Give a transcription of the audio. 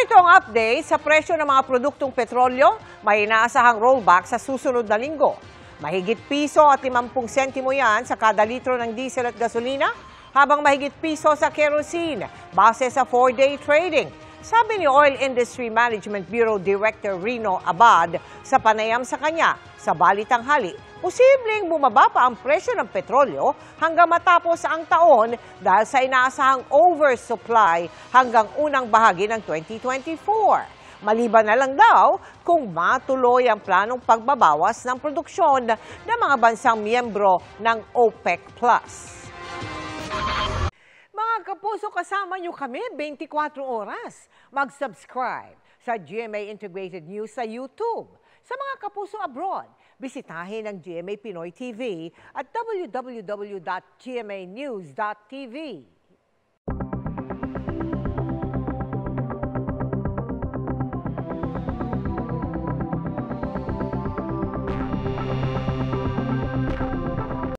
Narito ang update sa presyo ng mga produktong petrolyo. May inaasahang rollback sa susunod na linggo. Mahigit piso at 50 sentimo yan sa kada litro ng diesel at gasolina, habang mahigit piso sa kerosene base sa 4-day trading. Sabi ni Oil Industry Management Bureau Director Rino Abad sa panayam sa kanya sa Balitanghali, posibleng bumaba pa ang presyo ng petrolyo hanggang matapos ang taon dahil sa inaasahang oversupply hanggang unang bahagi ng 2024. Maliban na lang daw kung matuloy ang planong pagbabawas ng produksyon ng mga bansang miyembro ng OPEC+. Mga kapuso, kasama nyo kami 24 oras. Mag-subscribe sa GMA Integrated News sa YouTube. Sa mga kapuso abroad, bisitahin ang GMA Pinoy TV at www.gmanews.tv.